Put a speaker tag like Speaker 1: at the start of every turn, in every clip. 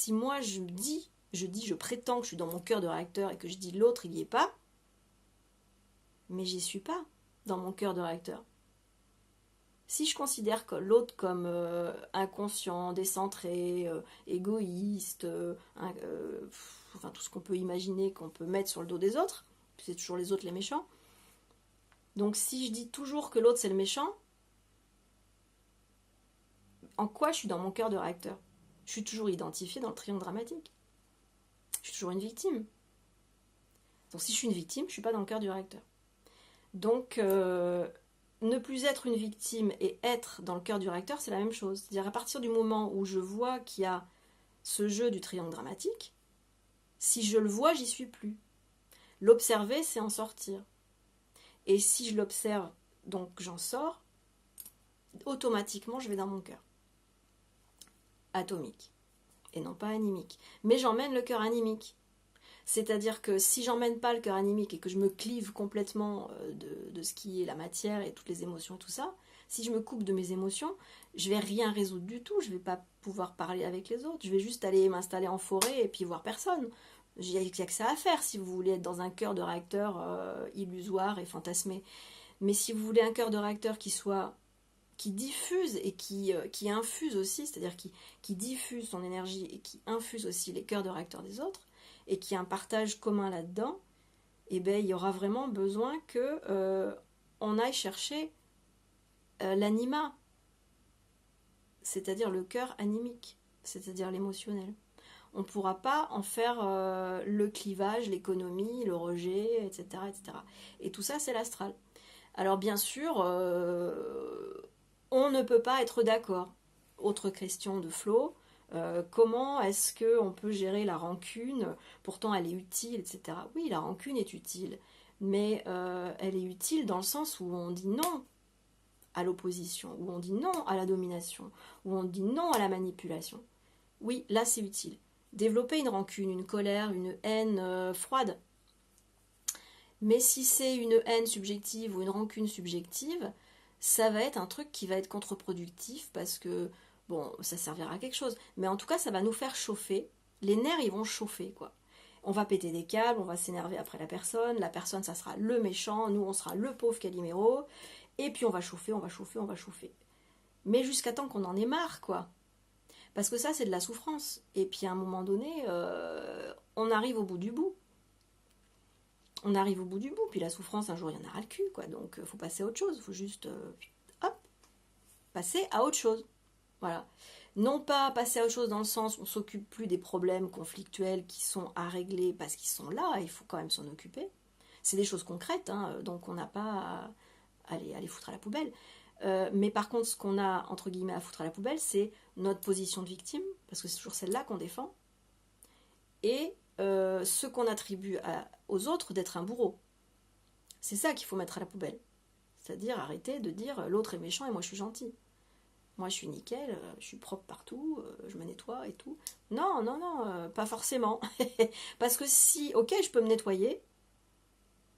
Speaker 1: si moi je prétends que je suis dans mon cœur de réacteur et que je dis l'autre il y est pas, mais j'y suis pas dans mon cœur de réacteur. Si je considère que l'autre comme inconscient, décentré, égoïste, enfin tout ce qu'on peut imaginer qu'on peut mettre sur le dos des autres, c'est toujours les autres les méchants. Donc si je dis toujours que l'autre c'est le méchant, en quoi je suis dans mon cœur de réacteur? Je suis toujours identifiée dans le triangle dramatique. Je suis toujours une victime. Donc si je suis une victime, je ne suis pas dans le cœur du réacteur. Donc ne plus être une victime et être dans le cœur du réacteur, c'est la même chose. C'est-à-dire à partir du moment où je vois qu'il y a ce jeu du triangle dramatique, si je le vois, j'y suis plus. L'observer, c'est en sortir. Et si je l'observe, donc j'en sors, automatiquement je vais dans mon cœur. Atomique. Et non pas animique. Mais j'emmène le cœur animique. C'est-à-dire que si j'emmène pas le cœur animique et que je me clive complètement de ce qui est la matière et toutes les émotions et tout ça, si je me coupe de mes émotions, je vais rien résoudre du tout, je vais pas pouvoir parler avec les autres, je vais juste aller m'installer en forêt et puis voir personne. Il n'y a que ça à faire si vous voulez être dans un cœur de réacteur illusoire et fantasmé. Mais si vous voulez un cœur de réacteur qui diffuse et qui infuse aussi, c'est-à-dire qui diffuse son énergie et qui infuse aussi les cœurs de réacteurs des autres, et qui a un partage commun là-dedans, eh bien, il y aura vraiment besoin que on aille chercher l'anima, c'est-à-dire le cœur animique, c'est-à-dire l'émotionnel. On ne pourra pas en faire le clivage, l'économie, le rejet, etc., etc. Et tout ça, c'est l'astral. Alors bien sûr, on ne peut pas être d'accord. Autre question de flow. Comment est-ce qu'on peut gérer la rancune? Pourtant, elle est utile, etc. Oui, la rancune est utile, mais elle est utile dans le sens où on dit non à l'opposition, où on dit non à la domination, où on dit non à la manipulation. Oui, là, c'est utile. Développer une rancune, une colère, une haine froide. Mais si c'est une haine subjective ou une rancune subjective, ça va être un truc qui va être contre-productif parce que bon, ça servira à quelque chose. Mais en tout cas, ça va nous faire chauffer. Les nerfs, ils vont chauffer, quoi. On va péter des câbles, on va s'énerver après la personne, ça sera le méchant, nous, on sera le pauvre Calimero, et puis on va chauffer, on va chauffer, on va chauffer. Mais jusqu'à temps qu'on en ait marre, quoi. Parce que ça, c'est de la souffrance. Et puis à un moment donné, on arrive au bout du bout. On arrive au bout du bout, puis la souffrance, un jour, il y en aura le cul, quoi. Donc, faut passer à autre chose. Faut juste, hop, passer à autre chose. Voilà. Non pas passer à autre chose dans le sens où on ne s'occupe plus des problèmes conflictuels qui sont à régler parce qu'ils sont là, il faut quand même s'en occuper. C'est des choses concrètes, hein, donc on n'a pas à les foutre à la poubelle. Mais par contre, ce qu'on a, entre guillemets, à foutre à la poubelle, c'est notre position de victime, parce que c'est toujours celle-là qu'on défend, et ce qu'on attribue aux autres d'être un bourreau. C'est ça qu'il faut mettre à la poubelle. C'est-à-dire arrêter de dire l'autre est méchant et moi je suis gentil. Moi je suis nickel, je suis propre partout, je me nettoie et tout. Non, non, non, pas forcément. Parce que si, ok, je peux me nettoyer,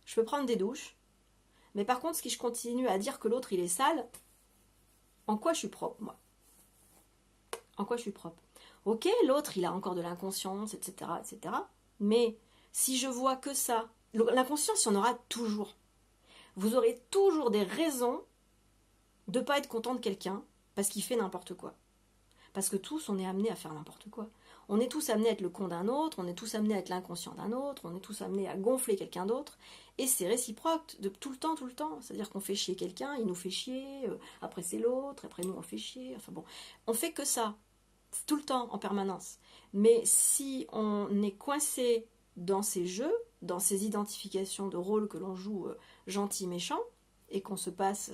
Speaker 1: je peux prendre des douches, mais par contre, si je continue à dire que l'autre il est sale, en quoi je suis propre, moi? En quoi je suis propre? Ok, l'autre il a encore de l'inconscience, etc., etc. Mais si je vois que ça, l'inconscience, il y en aura toujours. Vous aurez toujours des raisons de ne pas être content de quelqu'un parce qu'il fait n'importe quoi. Parce que tous, on est amenés à faire n'importe quoi. On est tous amenés à être le con d'un autre, on est tous amenés à être l'inconscient d'un autre, on est tous amenés à gonfler quelqu'un d'autre. Et c'est réciproque, de tout le temps, tout le temps. C'est-à-dire qu'on fait chier quelqu'un, il nous fait chier, après c'est l'autre, après nous on fait chier. Enfin bon, on fait que ça, tout le temps, en permanence. Mais si on est coincé dans ces jeux, dans ces identifications de rôles que l'on joue gentil, méchant, et qu'on se passe,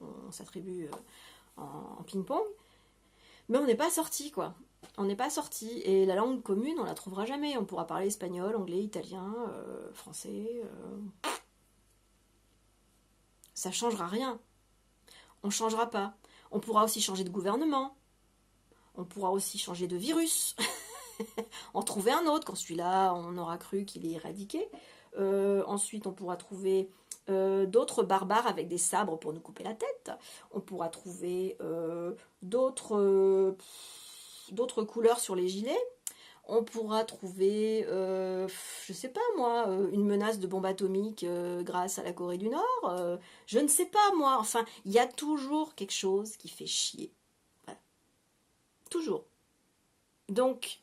Speaker 1: on s'attribue en ping-pong, mais on n'est pas sorti, quoi. On n'est pas sorti. Et la langue commune, on la trouvera jamais. On pourra parler espagnol, anglais, italien, français. Ça changera rien. On changera pas. On pourra aussi changer de gouvernement. On pourra aussi changer de virus. En trouver un autre. Quand celui-là, on aura cru qu'il est éradiqué. Ensuite, on pourra trouver d'autres barbares avec des sabres pour nous couper la tête. On pourra trouver d'autres couleurs sur les gilets. On pourra trouver, je sais pas moi, une menace de bombe atomique grâce à la Corée du Nord. Je ne sais pas moi. Enfin, il y a toujours quelque chose qui fait chier. Voilà. Toujours. Donc,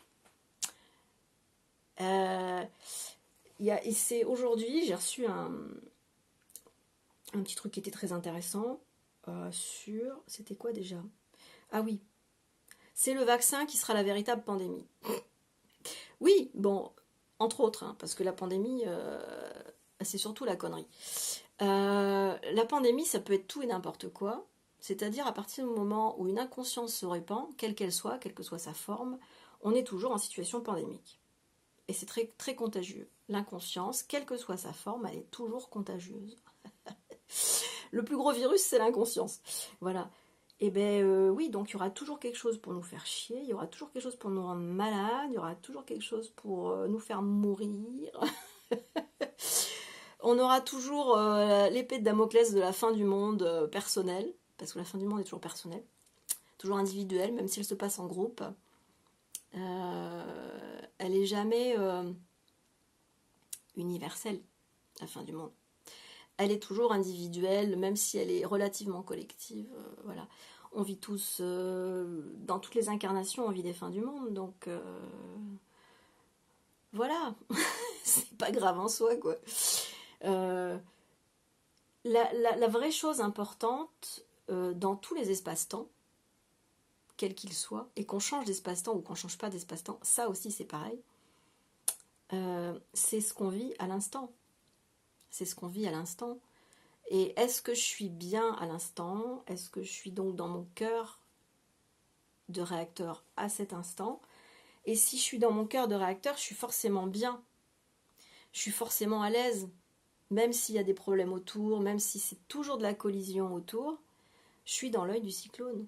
Speaker 1: euh, et c'est aujourd'hui, j'ai reçu un petit truc qui était très intéressant sur... C'était quoi déjà? Ah oui, c'est le vaccin qui sera la véritable pandémie. Oui, bon, entre autres, hein, parce que la pandémie, c'est surtout la connerie. La pandémie, ça peut être tout et n'importe quoi. C'est-à-dire à partir du moment où une inconscience se répand, quelle qu'elle soit, quelle que soit sa forme, on est toujours en situation pandémique. Et c'est très, très contagieux. L'inconscience, quelle que soit sa forme, elle est toujours contagieuse. Le plus gros virus, c'est l'inconscience. Voilà. Et ben oui, donc il y aura toujours quelque chose pour nous faire chier, il y aura toujours quelque chose pour nous rendre malades, il y aura toujours quelque chose pour nous faire mourir. On aura toujours l'épée de Damoclès de la fin du monde personnelle, parce que la fin du monde est toujours personnelle, toujours individuelle, même si elle se passe en groupe. Elle est jamais universelle, la fin du monde. Elle est toujours individuelle, même si elle est relativement collective. Voilà. On vit tous, dans toutes les incarnations, on vit des fins du monde, donc voilà, c'est pas grave en soi, quoi. Euh, la vraie chose importante dans tous les espaces-temps, quels qu'ils soient, et qu'on change d'espace-temps ou qu'on change pas d'espace-temps, ça aussi c'est pareil, c'est ce qu'on vit à l'instant. C'est ce qu'on vit à l'instant. Et est-ce que je suis bien à l'instant? Est-ce que je suis donc dans mon cœur de réacteur à cet instant? Et si je suis dans mon cœur de réacteur, je suis forcément bien. Je suis forcément à l'aise. Même s'il y a des problèmes autour, même si c'est toujours de la collision autour, je suis dans l'œil du cyclone.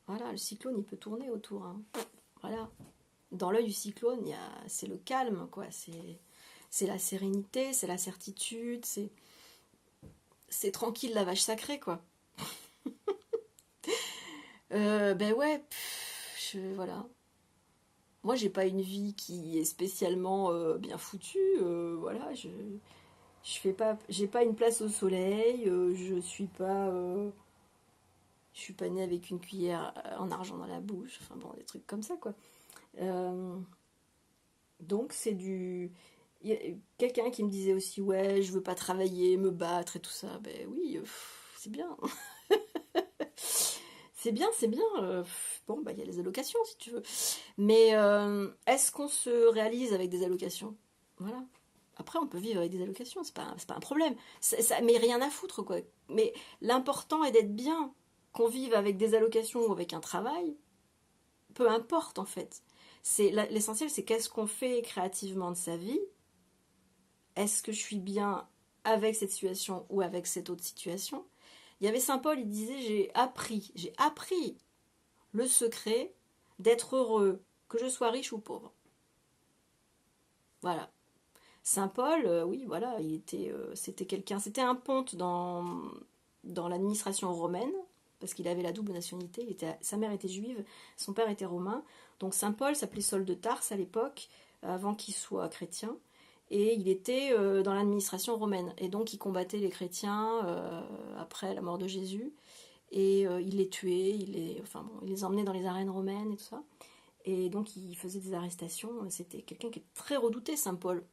Speaker 1: Voilà, le cyclone, il peut tourner autour. Hein. Voilà. Dans l'œil du cyclone, c'est le calme, quoi. C'est la sérénité, c'est la certitude, c'est tranquille la vache sacrée, quoi. Ben ouais, voilà. Moi, j'ai pas une vie qui est spécialement bien foutue. Voilà, je fais pas, j'ai pas une place au soleil. Je suis pas née avec une cuillère en argent dans la bouche. Enfin bon, des trucs comme ça, quoi. Euh, donc c'est du. Il y a quelqu'un qui me disait aussi, ouais, je veux pas travailler, me battre et tout ça. Ben oui, c'est bien. C'est bien, c'est bien. Bon, bah, il y a les allocations si tu veux. Mais est-ce qu'on se réalise avec des allocations? Voilà. Après, on peut vivre avec des allocations, c'est pas un problème. Ça met rien à foutre, quoi. Mais l'important est d'être bien. Qu'on vive avec des allocations ou avec un travail, peu importe en fait. L'essentiel, c'est qu'est-ce qu'on fait créativement de sa vie. Est-ce que je suis bien avec cette situation ou avec cette autre situation? Il y avait Saint Paul, il disait, j'ai appris le secret d'être heureux, que je sois riche ou pauvre. Voilà. Saint Paul, oui, voilà, c'était quelqu'un, c'était un ponte dans l'administration romaine, parce qu'il avait la double nationalité, sa mère était juive, son père était romain, donc Saint Paul s'appelait Saul de Tarse à l'époque, avant qu'il soit chrétien, et il était dans l'administration romaine, et donc il combattait les chrétiens après la mort de Jésus, et il les tuait, enfin bon, il les emmenait dans les arènes romaines et tout ça, et donc il faisait des arrestations, c'était quelqu'un qui est très redouté, Saint Paul,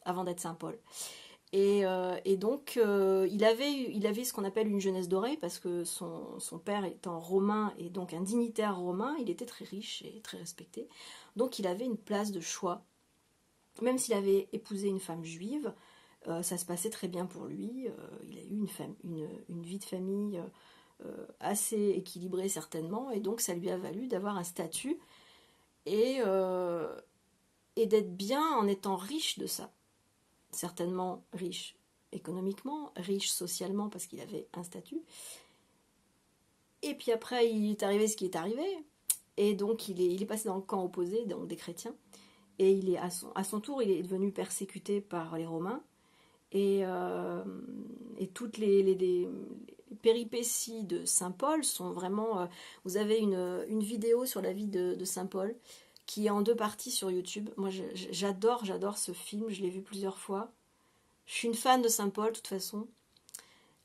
Speaker 1: avant d'être Saint Paul. Et donc, il avait ce qu'on appelle une jeunesse dorée, parce que son père étant romain et donc un dignitaire romain, il était très riche et très respecté. Donc, il avait une place de choix. Même s'il avait épousé une femme juive, ça se passait très bien pour lui. Il a eu une vie de famille assez équilibrée, certainement, et donc ça lui a valu d'avoir un statut et, et d'être bien en étant riche de ça. Certainement riche économiquement, riche socialement parce qu'il avait un statut. Et puis après, il est arrivé ce qui est arrivé. Et donc, il est passé dans le camp opposé, donc des chrétiens. Et il est à son tour, il est devenu persécuté par les Romains. Et toutes les péripéties de Saint Paul sont vraiment... vous avez une vidéo sur la vie de Saint Paul qui est en 2 parties sur YouTube. Moi, j'adore ce film, je l'ai vu plusieurs fois. Je suis une fan de Saint-Paul, de toute façon.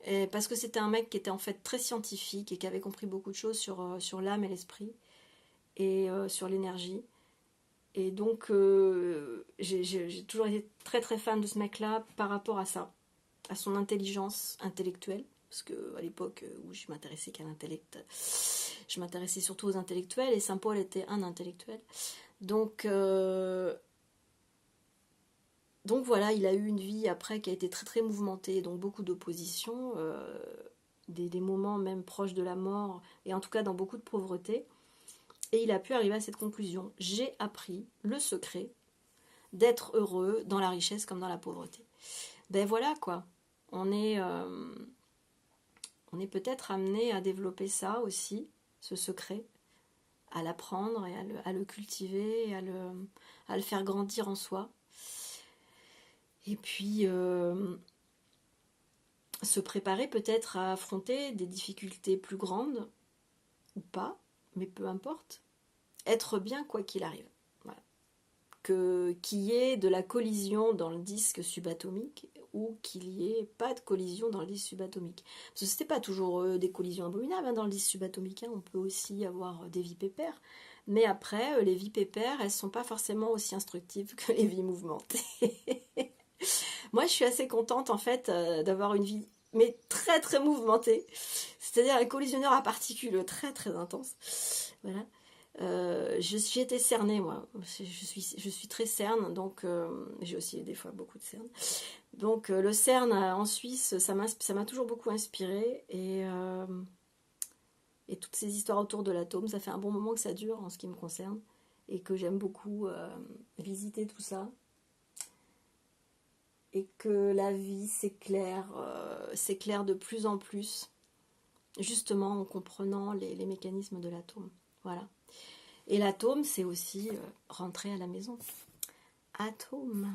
Speaker 1: Et parce que c'était un mec qui était en fait très scientifique et qui avait compris beaucoup de choses sur l'âme et l'esprit et sur l'énergie. Et donc, j'ai toujours été très très fan de ce mec-là par rapport à ça, à son intelligence intellectuelle. Parce qu'à l'époque où je m'intéressais qu'à l'intellect, je m'intéressais surtout aux intellectuels et Saint-Paul était un intellectuel. Donc, donc voilà, il a eu une vie après qui a été très très mouvementée, donc beaucoup d'opposition, des moments même proches de la mort, et en tout cas dans beaucoup de pauvreté. Et il a pu arriver à cette conclusion. J'ai appris le secret d'être heureux dans la richesse comme dans la pauvreté. Ben voilà quoi, on est, euh, on est peut-être amené à développer ça aussi, ce secret, à l'apprendre et à le cultiver, et à le faire grandir en soi. Et puis se préparer peut-être à affronter des difficultés plus grandes, ou pas, mais peu importe. Être bien quoi qu'il arrive. Voilà. Qu'il y ait de la collision dans le disque subatomique ou qu'il n'y ait pas de collision dans le disque subatomique. Parce que ce n'était pas toujours des collisions abominables dans le disque subatomique. On peut aussi avoir des vies pépères. Mais après, les vies pépères, elles ne sont pas forcément aussi instructives que les vies mouvementées. Moi, je suis assez contente en fait d'avoir une vie mais très très mouvementée. C'est-à-dire un collisionneur à particules très très intense. Voilà. J'ai été cernée, moi. Je suis très cerne, donc j'ai aussi des fois beaucoup de cernes. Donc le CERN en Suisse, ça m'a toujours beaucoup inspiré et toutes ces histoires autour de l'atome, ça fait un bon moment que ça dure en ce qui me concerne et que j'aime beaucoup visiter tout ça et que la vie s'éclaire de plus en plus, justement en comprenant les mécanismes de l'atome. Voilà. Et l'atome, c'est aussi rentrer à la maison. Atome.